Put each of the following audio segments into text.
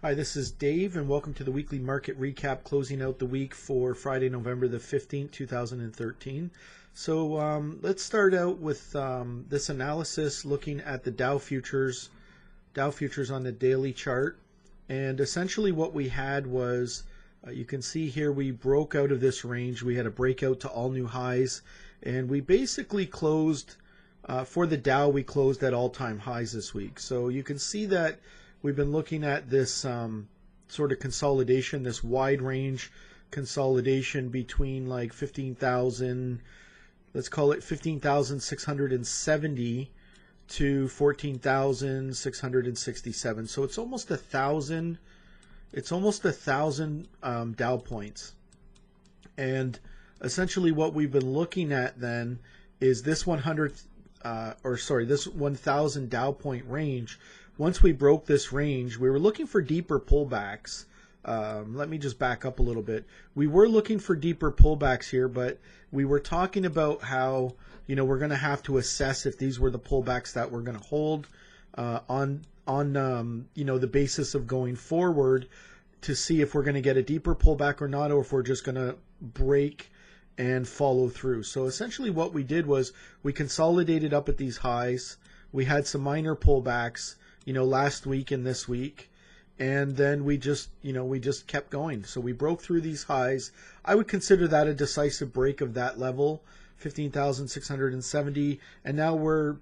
Hi, this is Dave, and welcome to the weekly market recap closing out the week for Friday, November the 15th, 2013. So let's start out with this analysis looking at the Dow futures on the daily chart. And essentially what we had was, you can see here we broke out of this range. We had a breakout to all new highs, and we basically closed, for the Dow, we closed at all-time highs this week. So you can see that we've been looking at this sort of consolidation, this wide range consolidation between like 15,000, let's call it 15,670 to 14,667. So it's almost 1,000. It's almost 1,000 Dow points. And essentially what we've been looking at then is this 1,000 Dow point range. Once we broke this range, we were looking for deeper pullbacks. Let me just back up a little bit. We were looking for deeper pullbacks here, but we were talking about how, we're going to have to assess if these were the pullbacks that we're going to hold on the basis of going forward to see if we're going to get a deeper pullback or not, or if we're just going to break and follow through. So essentially what we did was we consolidated up at these highs. We had some minor pullbacks, last week and this week, and then we just kept going. So we broke through these highs. I would consider that a decisive break of that level, 15,670, and now we're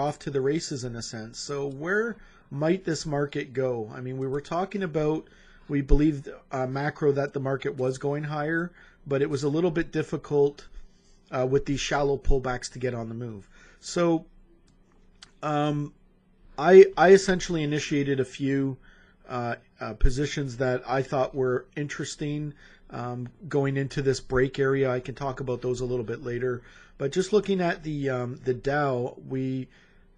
off to the races in a sense. So where might this market go? I mean, we were talking about, we believed macro that the market was going higher, but it was a little bit difficult with these shallow pullbacks to get on the move. So I essentially initiated a few positions that I thought were interesting going into this break area. I can talk about those a little bit later. But just looking at the Dow, we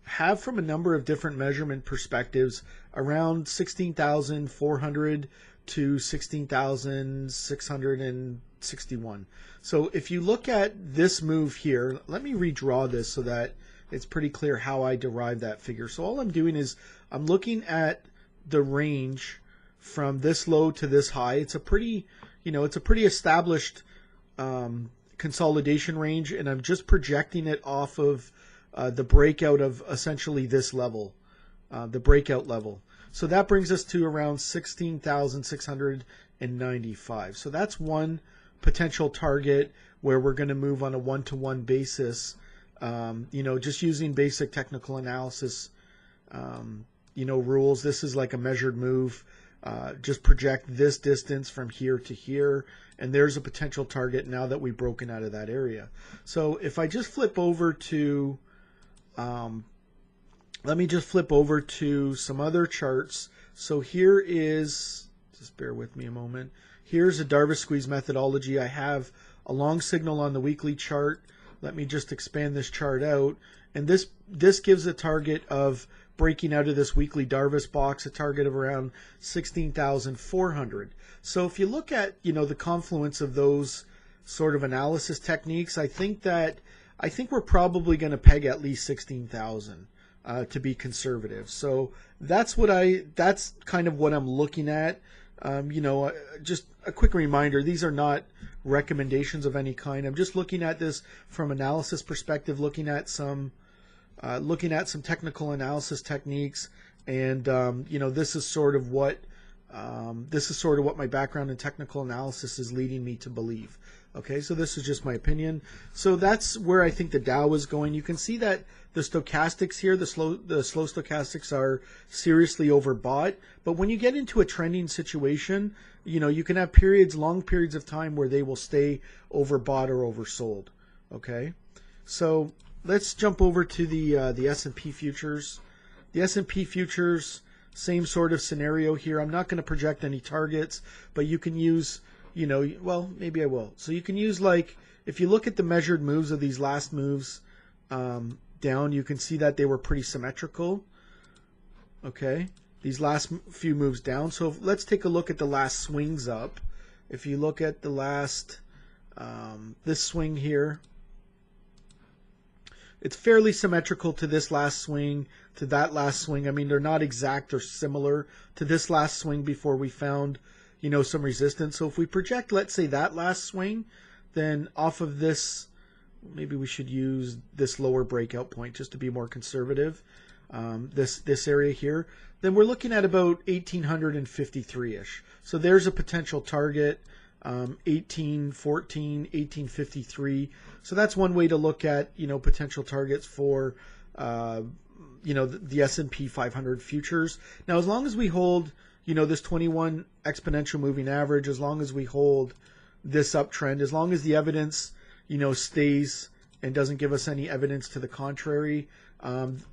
have from a number of different measurement perspectives around 16,400 to 16,661. So if you look at this move here, let me redraw this so that it's pretty clear how I derived that figure. So all I'm doing is I'm looking at the range from this low to this high. It's a pretty, established consolidation range, and I'm just projecting it off of the breakout of essentially this level, the breakout level. So that brings us to around 16,695. So that's one potential target where we're going to move on a one-to-one basis. Just using basic technical analysis, rules. This is like a measured move. Just project this distance from here to here, and there's a potential target now that we've broken out of that area. So if I just flip over to, let me just flip over to some other charts. So here is, just bear with me a moment. Here's a Darvas squeeze methodology. I have a long signal on the weekly chart. Let me just expand this chart out. And this gives a target of breaking out of this weekly Darvas box, a target of around 16,400. So if you look at, the confluence of those sort of analysis techniques, I think we're probably going to peg at least 16,000 to be conservative. So that's kind of what I'm looking at. Just a quick reminder, these are not recommendations of any kind. I'm just looking at this from analysis perspective, looking at some technical analysis techniques, and this is sort of what my background in technical analysis is leading me to believe. Okay, so this is just my opinion. So that's where I think the Dow is going. You can see that the stochastics here, the slow stochastics are seriously overbought. But when you get into a trending situation, you can have long periods of time where they will stay overbought or oversold. Okay, so let's jump over to the S&P futures. The S&P futures, same sort of scenario here. I'm not going to project any targets, but you can use, well, maybe I will. So you can use, like, if you look at the measured moves of these last moves down, you can see that they were pretty symmetrical. Okay, these last few moves down. So let's take a look at the last swings up. If you look at the last, this swing here, it's fairly symmetrical to this last swing, to that last swing. I mean, they're not exact or similar to this last swing before we found, some resistance. So if we project, let's say, that last swing, then off of this, maybe we should use this lower breakout point just to be more conservative, this area here, then we're looking at about 1853-ish. So there's a potential target, 1814, 1853. So that's one way to look at, potential targets for, the S&P 500 futures. Now, as long as we hold, this 21 exponential moving average, as long as we hold this uptrend, as long as the evidence, stays and doesn't give us any evidence to the contrary,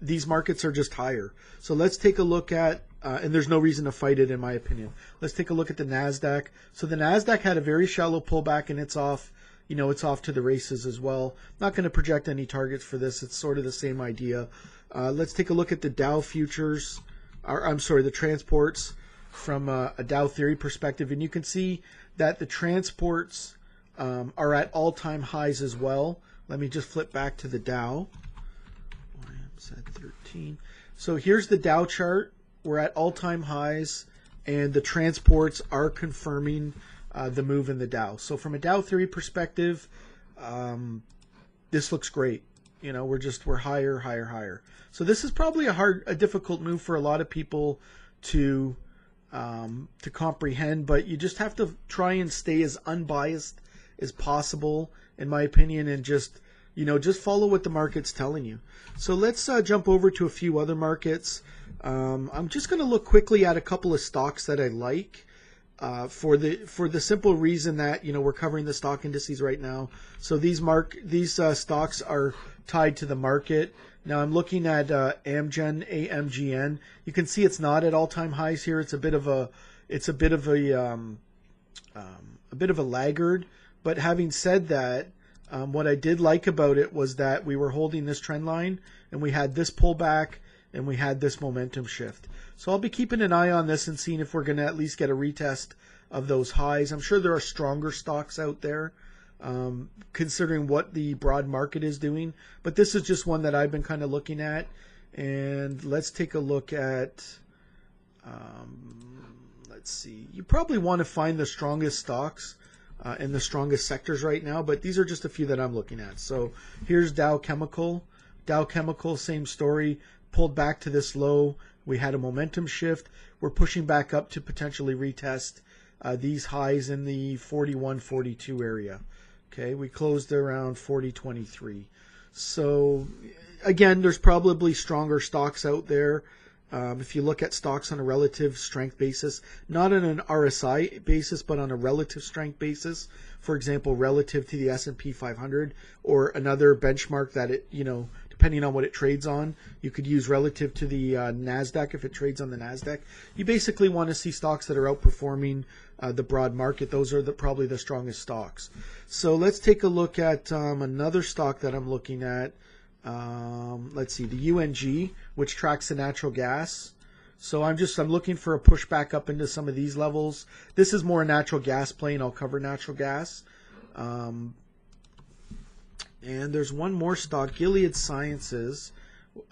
these markets are just higher. So let's take a look at, and there's no reason to fight it in my opinion. Let's take a look at the NASDAQ. So the NASDAQ had a very shallow pullback and it's off, it's off to the races as well. Not going to project any targets for this. It's sort of the same idea. Let's take a look at the Dow futures, the transports from a Dow theory perspective. And you can see that the transports are at all-time highs as well. Let me just flip back to the Dow. It's at 13. So here's the Dow chart. We're at all-time highs, and the transports are confirming the move in the Dow. So from a Dow theory perspective, this looks great. We're higher, higher, higher. So this is probably a difficult move for a lot of people to comprehend, but you just have to try and stay as unbiased as possible, in my opinion, and just follow what the market's telling you. So let's jump over to a few other markets. I'm just going to look quickly at a couple of stocks that I like, for the simple reason that we're covering the stock indices right now. So these stocks are tied to the market. Now I'm looking at AMGN. You can see it's not at all-time highs here. It's a bit of a laggard. But having said that, what I did like about it was that we were holding this trend line and we had this pullback and we had this momentum shift. So I'll be keeping an eye on this and seeing if we're going to at least get a retest of those highs. I'm sure there are stronger stocks out there, considering what the broad market is doing. But this is just one that I've been kind of looking at. And let's take a look at, let's see. You probably want to find the strongest stocks in the strongest sectors right now, but these are just a few that I'm looking at. So here's Dow Chemical. Dow Chemical, same story, pulled back to this low. We had a momentum shift. We're pushing back up to potentially retest these highs in the 41-42 area. Okay, we closed around 40.23. So again, there's probably stronger stocks out there. If you look at stocks on a relative strength basis, not on an RSI basis, but on a relative strength basis, for example, relative to the S&P 500 or another benchmark that it, depending on what it trades on, you could use relative to the NASDAQ if it trades on the NASDAQ. You basically want to see stocks that are outperforming the broad market. Those are probably the strongest stocks. So let's take a look at another stock that I'm looking at. Let's see, the UNG, which tracks the natural gas. So I'm looking for a push back up into some of these levels. This is more a natural gas play, and I'll cover natural gas. And there's one more stock, Gilead Sciences,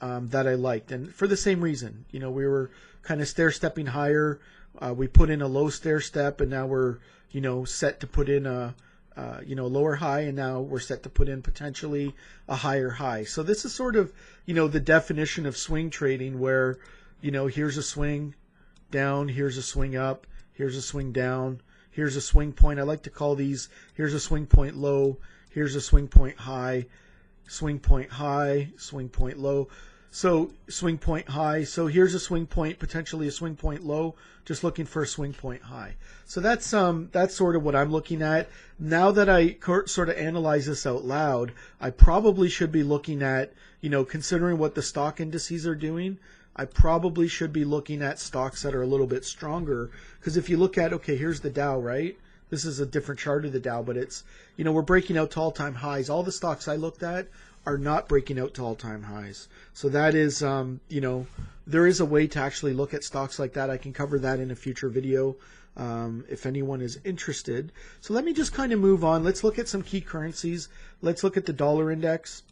that I liked, and for the same reason. We were kind of stair-stepping higher. We put in a low stair step, and now we're set to put in a lower high, and now we're set to put in potentially a higher high. So this is sort of, the definition of swing trading where, here's a swing down, here's a swing up, here's a swing down, here's a swing point. I like to call these, here's a swing point low, here's a swing point high, swing point high, swing point low. So swing point high. So here's a swing point, potentially a swing point low, just looking for a swing point high. So that's sort of what I'm looking at. Now that I sort of analyze this out loud, I probably should be looking at, considering what the stock indices are doing, I probably should be looking at stocks that are a little bit stronger. Because if you look at, okay, here's the Dow, right? This is a different chart of the Dow, but it's, we're breaking out to all-time highs. All the stocks I looked at are not breaking out to all-time highs. So that is, there is a way to actually look at stocks like that. I can cover that in a future video if anyone is interested. So let me just kind of move on. Let's look at some key currencies. Let's look at the dollar index.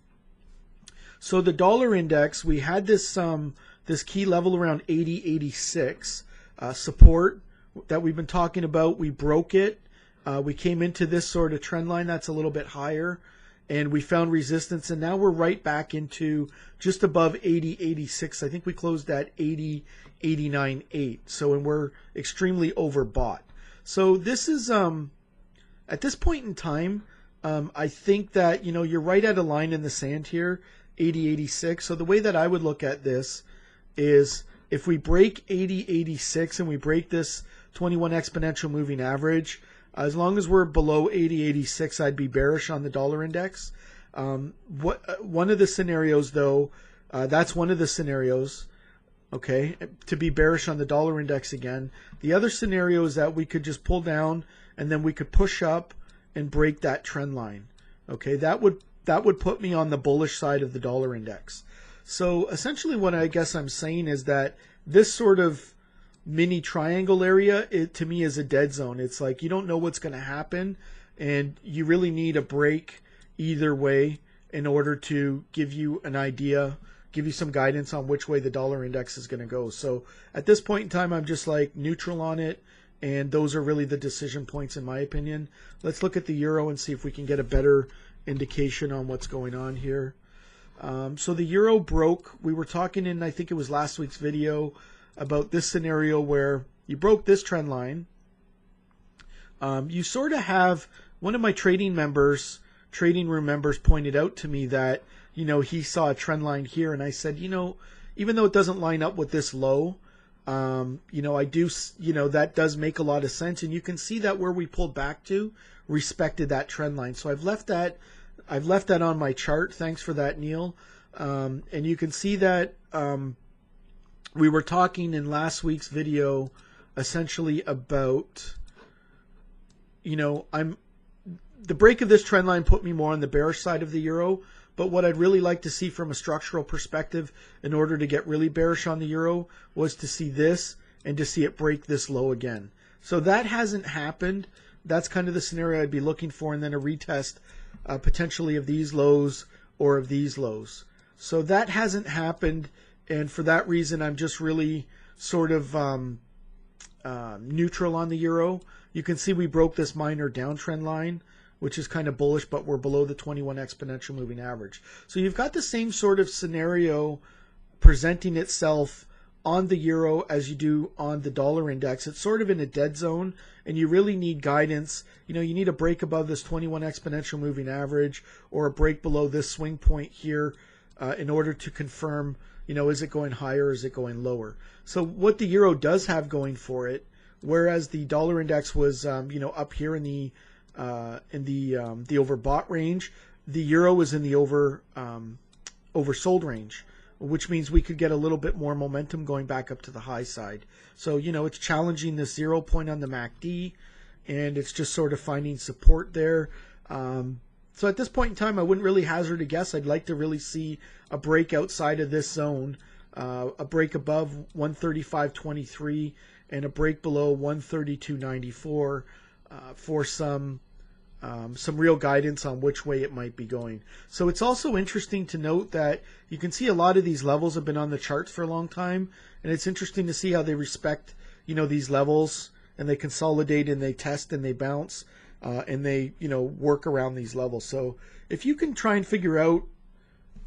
So the dollar index, we had this this key level around 80.86 support that we've been talking about. We broke it. We came into this sort of trend line that's a little bit higher, and we found resistance, and now we're right back into just above 80.86. I think we closed at 80.89.8. So, and we're extremely overbought. So this is at this point in time, I think that, you know, you're right at a line in the sand here, 80.86. So the way that I would look at this is if we break 80.86 and we break this 21 exponential moving average, as long as we're below 80.86, I'd be bearish on the dollar index. One of the scenarios, though, that's one of the scenarios, okay, to be bearish on the dollar index again. The other scenario is that we could just pull down and then we could push up and break that trend line. Okay, that would put me on the bullish side of the dollar index. So essentially what I guess I'm saying is that this sort of mini triangle area, it to me is a dead zone. It's like you don't know what's going to happen, and you really need a break either way in order to give you an idea, give you some guidance on which way the dollar index is going to go. So at this point in time, I'm just like neutral on it, and those are really the decision points in my opinion. Let's look at the euro and see if we can get a better indication on what's going on here. So the euro broke. We were talking in, I think it was last week's video, about this scenario where you broke this trend line. You sort of have, one of my trading room members pointed out to me that, you know, he saw a trend line here, and I said, you know, even though it doesn't line up with this low, you know, I do, you know, that does make a lot of sense, and you can see that where we pulled back to respected that trend line. So I've left that on my chart. Thanks for that, Neil. And you can see that we were talking in last week's video essentially about, you know, the break of this trend line put me more on the bearish side of the euro, but what I'd really like to see from a structural perspective in order to get really bearish on the euro was to see this and to see it break this low again. So that hasn't happened. That's kind of the scenario I'd be looking for, and then a retest potentially of these lows or of these lows. So that hasn't happened, and for that reason I'm just really sort of neutral on the euro. You can see we broke this minor downtrend line, which is kind of bullish, but we're below the 21 exponential moving average. So you've got the same sort of scenario presenting itself on the euro as you do on the dollar index. It's sort of in a dead zone, and you really need guidance. You know, you need a break above this 21 exponential moving average or a break below this swing point here in order to confirm, you know, is it going higher or is it going lower? So what the euro does have going for it, whereas the dollar index was, you know, up here in the overbought range, the euro is in the oversold range, which means we could get a little bit more momentum going back up to the high side. So, you know, it's challenging the 0 point on the MACD, and it's just sort of finding support there. So at this point in time, I wouldn't really hazard a guess. I'd like to really see a break outside of this zone, a break above 135.23 and a break below 132.94 for some real guidance on which way it might be going. So it's also interesting to note that you can see a lot of these levels have been on the charts for a long time, and it's interesting to see how they respect, you know, these levels, and they consolidate and they test and they bounce, and they, you know, work around these levels. So if you can try and figure out,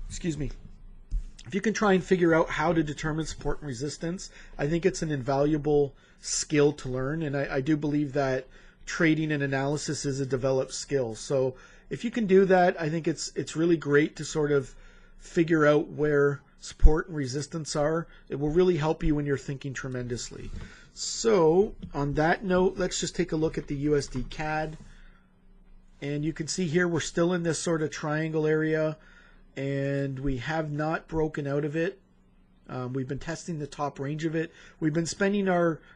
if you can try and figure out how to determine support and resistance, I think it's an invaluable skill to learn, and I do believe that trading and analysis is a developed skill. So if you can do that, I think it's really great to sort of figure out where support and resistance are. It will really help you when you're thinking tremendously. So on that note, let's just take a look at the USDCAD. And you can see here we're still in this sort of triangle area, and we have not broken out of it. We've been testing the top range of it. We've been spending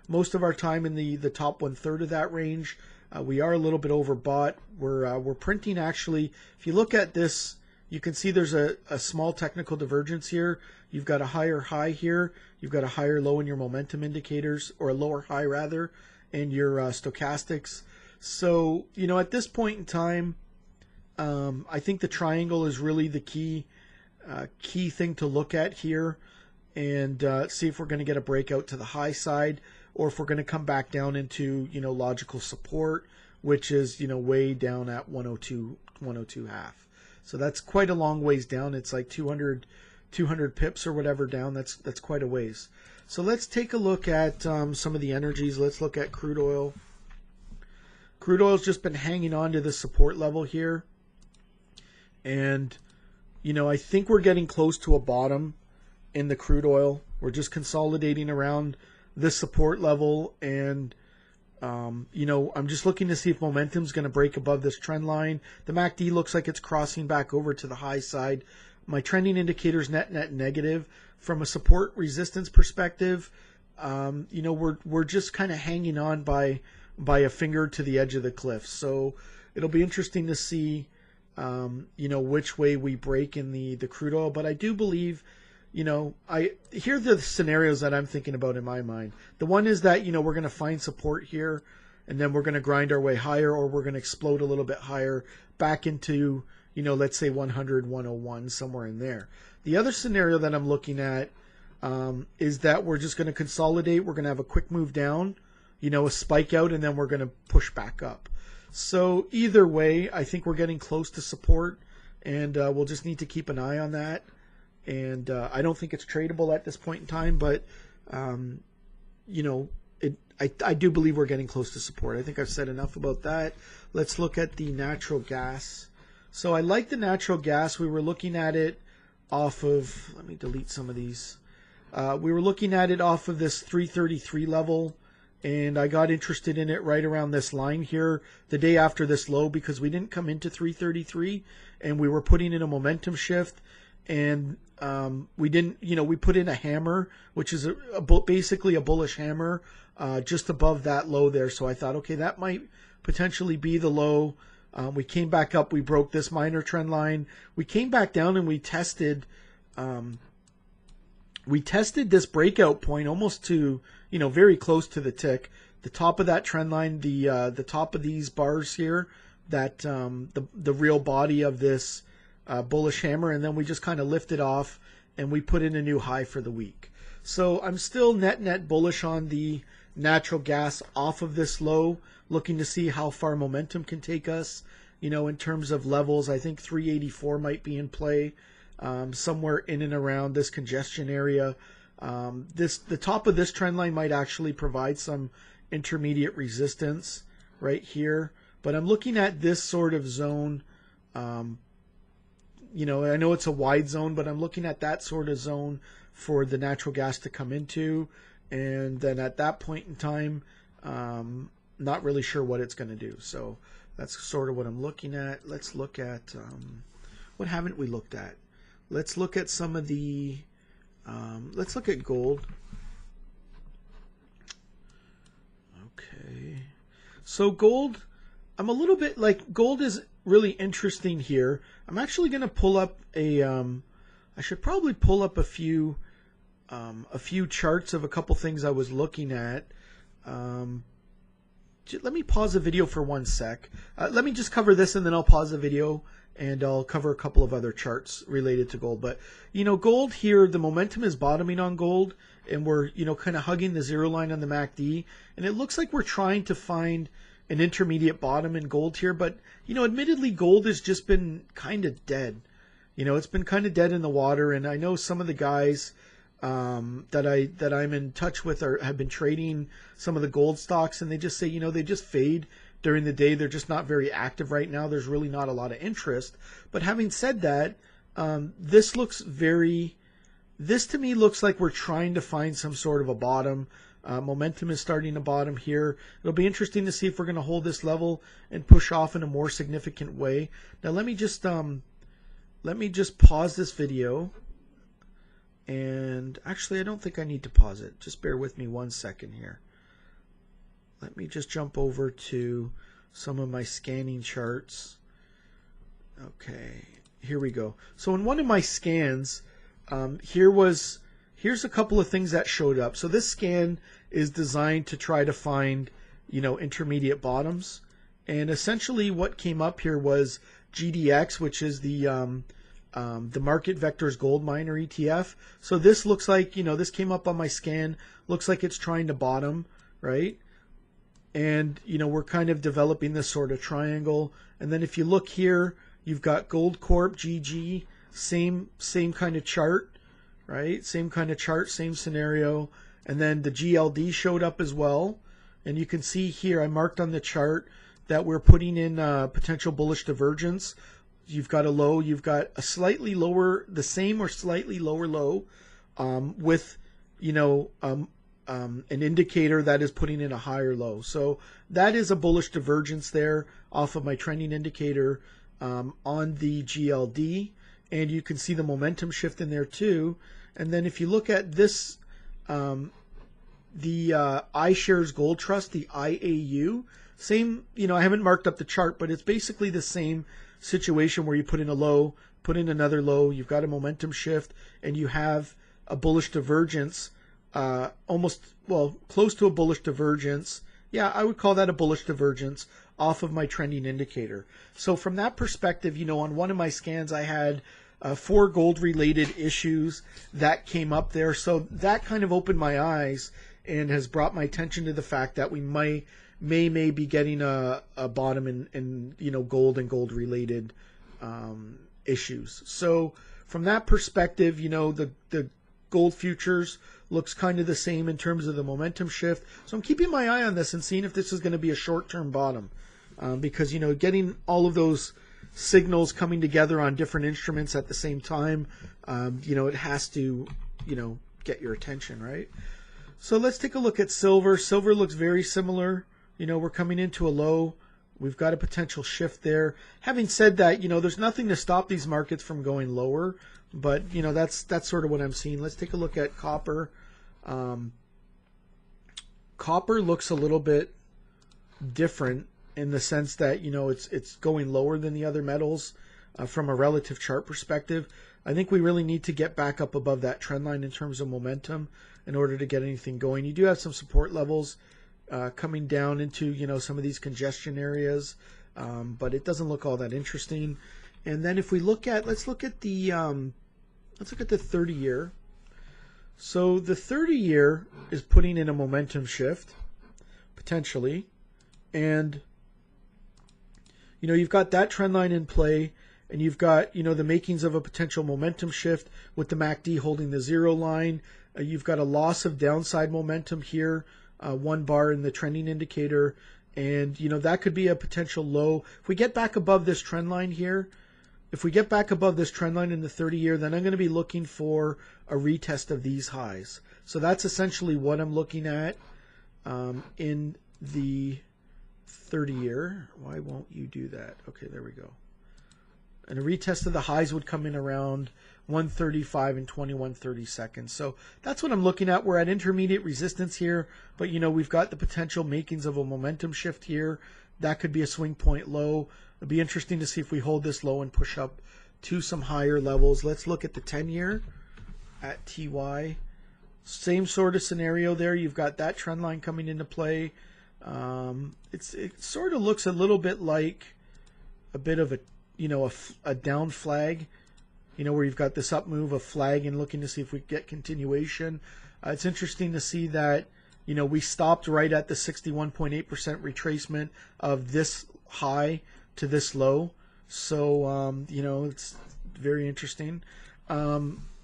most of our time in the top 1/3 of that range. We are a little bit overbought. We're printing actually. If you look at this, you can see there's a small technical divergence here. You've got a higher high here. You've got a higher low in your momentum indicators, or a lower high rather, in your stochastics. So, you know, at this point in time, I think the triangle is really the key key thing to look at here, and see if we're going to get a breakout to the high side, or if we're going to come back down into, logical support, which is, way down at 102 half. So that's quite a long ways down. It's like 200 pips or whatever down. That's quite a ways. So let's take a look at some of the energies. Let's look at crude oil. Crude oil's just been hanging on to the support level here. And, I think we're getting close to a bottom in the crude oil. We're just consolidating around this support level, and I'm just looking to see if momentum's going to break above this trend line. The MACD looks like it's crossing back over to the high side. My trending indicator's net negative. From a support resistance perspective, we're just kind of hanging on by a finger to the edge of the cliff. So it'll be interesting to see which way we break in the crude oil. But I do believe, here are the scenarios that I'm thinking about in my mind. The one is that, we're going to find support here, and then we're going to grind our way higher, or we're going to explode a little bit higher back into, let's say 100, 101, somewhere in there. The other scenario that I'm looking at is that we're just going to consolidate. We're going to have a quick move down, a spike out, and then we're going to push back up. So either way, I think we're getting close to support, and we'll just need to keep an eye on that. And I don't think it's tradable at this point in time, but I do believe we're getting close to support. I think I've said enough about that. Let's look at the natural gas. So I like the natural gas. We were looking at it off of, let me delete some of these. We were looking at it off of this 333 level, and I got interested in it right around this line here the day after this low, because we didn't come into 333, and we were putting in a momentum shift, and we didn't, we put in a hammer, which is basically a bullish hammer just above that low there. So I thought, okay, that might potentially be the low. We came back up, we broke this minor trend line. We came back down and we tested this breakout point almost to, very close to the tick. The top of that trend line, the top of these bars here, that the real body of this bullish hammer, and then we just kind of lifted off and we put in a new high for the week. So I'm still net bullish on the natural gas off of this low, looking to see how far momentum can take us. In terms of levels, I think 384 might be in play, somewhere in and around this congestion area. The top of this trend line might actually provide some intermediate resistance right here, but I'm looking at this sort of zone. I know it's a wide zone, but I'm looking at that sort of zone for the natural gas to come into, and then at that point in time, not really sure what it's going to do. So that's sort of what I'm looking at. Let's look at what haven't we looked at. Let's look at some of the let's look at gold. Okay, so gold, I'm a little bit like, gold is really interesting here. I'm actually going to pull up I should probably pull up a few charts of a couple things I was looking at. Let me pause the video for 1 sec. Let me just cover this, and then I'll pause the video and I'll cover a couple of other charts related to gold. But, gold here, the momentum is bottoming on gold, and we're, kind of hugging the zero line on the MACD. And it looks like we're trying to find an intermediate bottom in gold here. But, admittedly, gold has just been kind of dead. It's been kind of dead in the water. And I know some of the guys that I'm in touch with have been trading some of the gold stocks, and they just say, they just fade during the day. They're just not very active right now. There's really not a lot of interest. But having said that, this to me looks like we're trying to find some sort of a bottom. Momentum is starting to bottom here. It'll be interesting to see if we're going to hold this level and push off in a more significant way. Now let me just pause this video. And actually, I don't think I need to pause it. Just bear with me 1 second here. Let me just jump over to some of my scanning charts. Okay, here we go. So in one of my scans, here's a couple of things that showed up. So this scan is designed to try to find, intermediate bottoms. And essentially what came up here was GDX, which is the the market vectors gold miner ETF. So this looks like, this came up on my scan, looks like it's trying to bottom, right? And, we're kind of developing this sort of triangle. And then if you look here, you've got Gold Corp, GG, same kind of chart, right? Same kind of chart, same scenario. And then the GLD showed up as well. And you can see here, I marked on the chart that we're putting in potential bullish divergence. You've got a low, you've got a slightly lower, the same or slightly lower low with, an indicator that is putting in a higher low. So that is a bullish divergence there off of my trending indicator on the GLD. And you can see the momentum shift in there too. And then if you look at this, the Ishares Gold Trust, the IAU, same, I haven't marked up the chart, but it's basically the same situation where you put in a low, put in another low, you've got a momentum shift, and you have a bullish divergence, close to a bullish divergence. Yeah, I would call that a bullish divergence off of my trending indicator. So from that perspective, on one of my scans, I had 4 gold-related issues that came up there. So that kind of opened my eyes and has brought my attention to the fact that we may be getting a bottom in gold and gold-related issues. So from that perspective, the gold futures looks kind of the same in terms of the momentum shift. So I'm keeping my eye on this and seeing if this is going to be a short-term bottom. Because, getting all of those signals coming together on different instruments at the same time, it has to, get your attention, right? So let's take a look at silver. Silver looks very similar. We're coming into a low. We've got a potential shift there. Having said that, there's nothing to stop these markets from going lower. But, that's sort of what I'm seeing. Let's take a look at copper. Copper looks a little bit different in the sense that, it's going lower than the other metals from a relative chart perspective. I think we really need to get back up above that trend line in terms of momentum in order to get anything going. You do have some support levels coming down into, some of these congestion areas, but it doesn't look all that interesting. And then if we let's look at the 30-year. So the 30-year is putting in a momentum shift, potentially. And, you've got that trend line in play, and you've got, the makings of a potential momentum shift with the MACD holding the 0 line. You've got a loss of downside momentum here, 1 bar in the trending indicator. And, that could be a potential low. If we get back above this trend line here, if we get back above this trend line in the 30-year, then I'm going to be looking for a retest of these highs. So that's essentially what I'm looking at in the 30-year. Why won't you do that? Okay, there we go. And a retest of the highs would come in around 135 and 21/30 seconds. So that's what I'm looking at. We're at intermediate resistance here, but we've got the potential makings of a momentum shift here. That could be a swing point low. It'd be interesting to see if we hold this low and push up to some higher levels. Let's look at the 10-year at TY. Same sort of scenario there. You've got that trend line coming into play. It sort of looks a little bit like a bit of a down flag, where you've got this up move, a flag, and looking to see if we get continuation. It's interesting to see that, we stopped right at the 61.8% retracement of this high to this low. So, it's very interesting.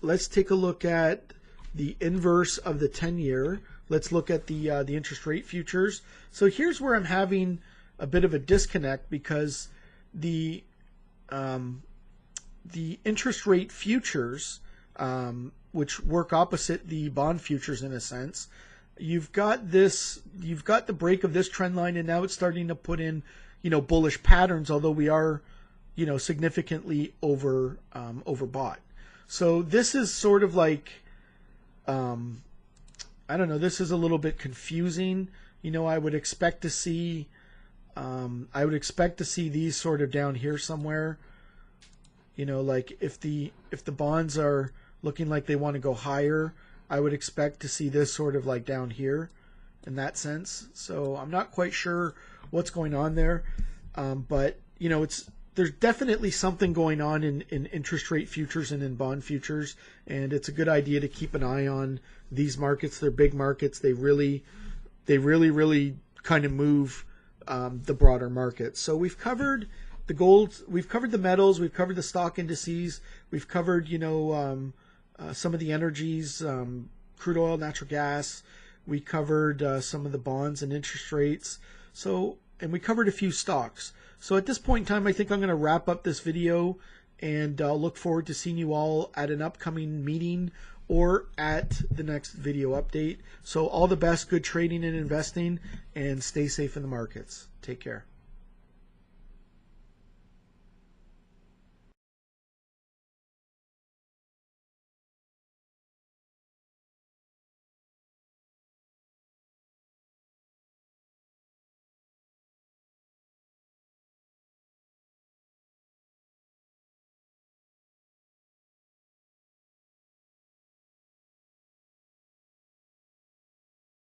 Let's take a look at the inverse of the 10-year. Let's look at the interest rate futures. So here's where I'm having a bit of a disconnect, because the interest rate futures, which work opposite the bond futures in a sense, you've got the break of this trend line, and now it's starting to put in, bullish patterns, although we are, significantly overbought. So this is sort of like, I don't know, this is a little bit confusing. I would expect to see these sort of down here somewhere. Like if the bonds are looking like they want to go higher, I would expect to see this sort of like down here in that sense. So I'm not quite sure what's going on there. But, there's definitely something going on in interest rate futures and in bond futures, and it's a good idea to keep an eye on these markets. They're big markets. They really kind of move the broader market. So we've covered the gold, we've covered the metals, we've covered the stock indices, we've covered, some of the energies, crude oil, natural gas. We covered some of the bonds and interest rates. And we covered a few stocks. So at this point in time, I think I'm going to wrap up this video, and I'll look forward to seeing you all at an upcoming meeting or at the next video update. So all the best, good trading and investing, and stay safe in the markets. Take care.